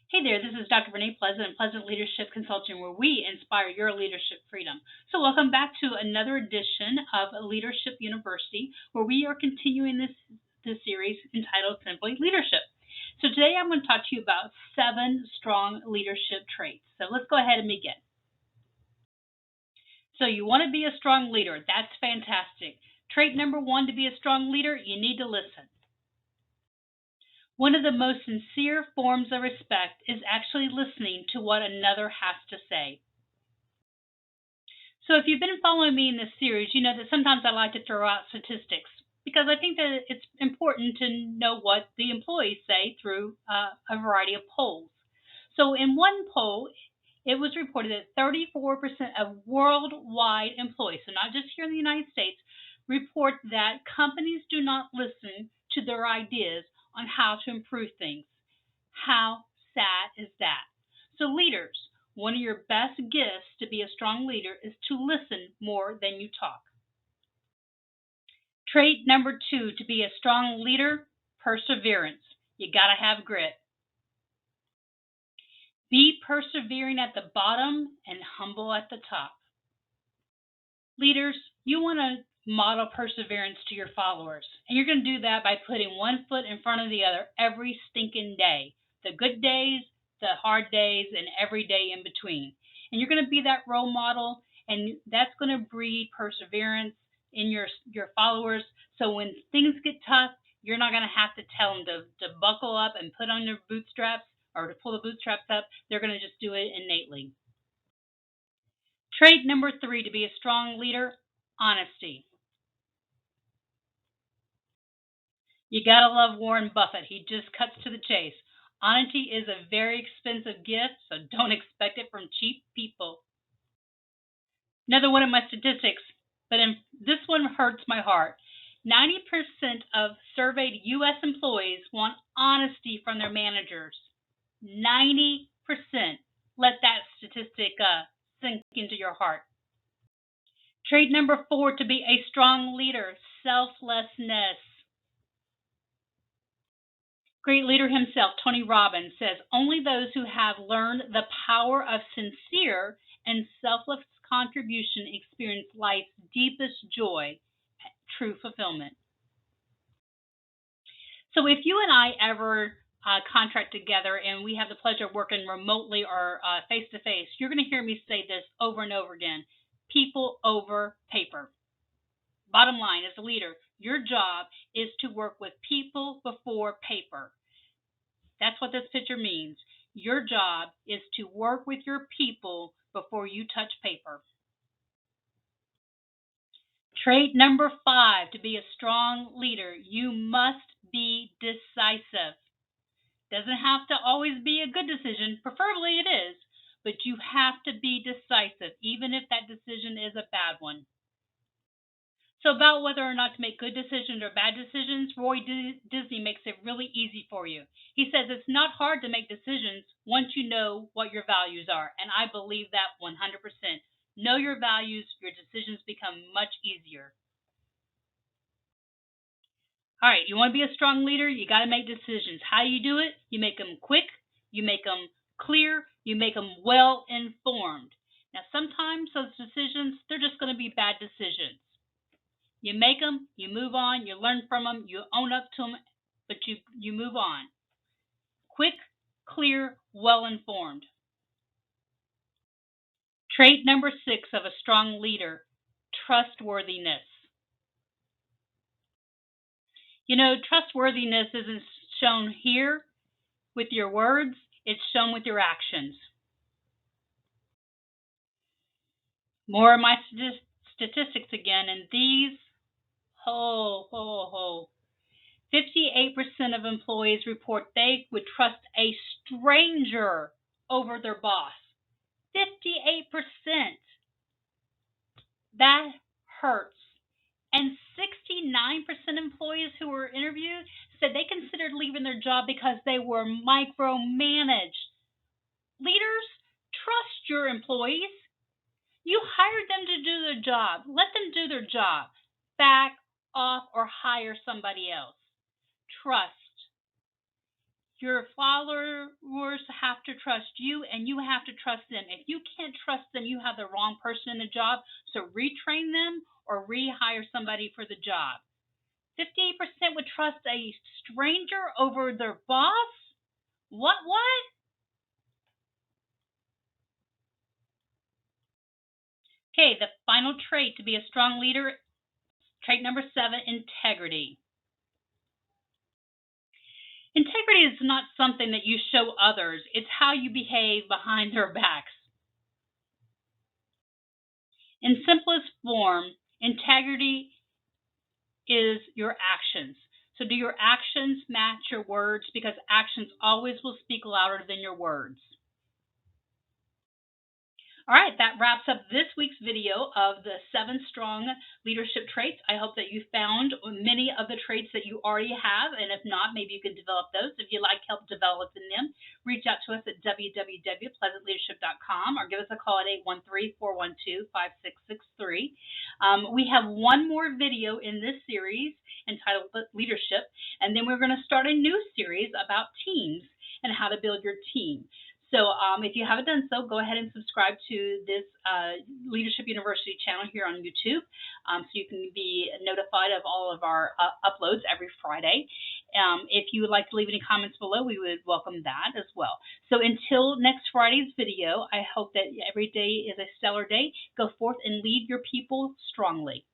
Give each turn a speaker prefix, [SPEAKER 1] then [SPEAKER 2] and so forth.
[SPEAKER 1] Hey there, this is Dr. Renee Pleasant, Pleasant Leadership Consulting, where we inspire your leadership freedom. So, welcome back to another edition of Leadership University, where we are continuing this series entitled Simply Leadership. So, today I'm going to talk to you about 7 strong leadership traits. So, let's go ahead and begin. So, you want to be a strong leader. That's fantastic. Trait number 1 to be a strong leader, you need to listen. One of the most sincere forms of respect is actually listening to what another has to say. So if you've been following me in this series, you know that sometimes I like to throw out statistics because I think that it's important to know what the employees say through a variety of polls. So in one poll, it was reported that 34% of worldwide employees, so not just here in the United States, report that companies do not listen to their ideas on how to improve things. How sad is that? So, leaders, one of your best gifts to be a strong leader is to listen more than you talk. Trait number 2 to be a strong leader, perseverance. You got to have grit. Be persevering at the bottom and humble at the top. Leaders, you want to model perseverance to your followers, and you're going to do that by putting one foot in front of the other every stinking day. The good days, the hard days, and every day in between. And you're going to be that role model, and that's going to breed perseverance in your followers. So when things get tough, you're not going to have to tell them to buckle up and put on their bootstraps or to pull the bootstraps up. They're going to just do it innately. Trait number 3 to be a strong leader, honesty. You gotta love Warren Buffett. He just cuts to the chase. Honesty is a very expensive gift, so don't expect it from cheap people. Another one of my statistics, but this one hurts my heart. 90% of surveyed U.S. employees want honesty from their managers. 90%. Let that statistic sink into your heart. Trait number 4 to be a strong leader, selflessness. Great leader himself, Tony Robbins, says only those who have learned the power of sincere and selfless contribution experience life's deepest joy, true fulfillment. So if you and I ever contract together and we have the pleasure of working remotely or face to face, you're going to hear me say this over and over again: people over paper. Bottom line, as a leader, your job is to work with people before paper. That's what this picture means. Your job is to work with your people before you touch paper. Trait number 5 to be a strong leader, you must be decisive. Doesn't have to always be a good decision, preferably it is, but you have to be decisive, even if that decision is a bad one. So about whether or not to make good decisions or bad decisions, Roy Disney makes it really easy for you. He says it's not hard to make decisions once you know what your values are, and I believe that 100%. Know your values, your decisions become much easier. All right, you want to be a strong leader, you got to make decisions. How do you do it? You make them quick, you make them clear, you make them well informed. Now, sometimes those decisions, they're just going to be bad decisions. You make them, you move on, you learn from them, you own up to them, but you move on. Quick, clear, well informed. Trait number 6 of a strong leader, trustworthiness. You know, trustworthiness isn't shown here with your words, it's shown with your actions. More of my statistics again, and these, 58% of employees report they would trust a stranger over their boss. 58%. That hurts. And 69% employees who were interviewed said they considered leaving their job because they were micromanaged. Leaders, trust your employees. You hired them to do their job. Let them do their job. Back off or hire somebody else. Trust. Your followers have to trust you and you have to trust them. If you can't trust them, you have the wrong person in the job. So retrain them or rehire somebody for the job. 58% would trust a stranger over their boss? What? Okay, the final trait to be a strong leader, trait number 7, integrity. Integrity is not something that you show others. It's how you behave behind their backs. In simplest form, integrity is your actions. So do your actions match your words? Because actions always will speak louder than your words. All right, that wraps up this week's video of the 7 strong leadership traits. I hope that you found many of the traits that you already have, and if not, maybe you can develop those. If you'd like help developing them, reach out to us at www.pleasantleadership.com or give us a call at 813-412-5663. We have one more video in this series entitled Leadership, and then we're going to start a new series about teams and how to build your team. So if you haven't done so, go ahead and subscribe to this Leadership University channel here on YouTube so you can be notified of all of our uploads every Friday. If you would like to leave any comments below, we would welcome that as well. So until next Friday's video, I hope that every day is a stellar day. Go forth and lead your people strongly.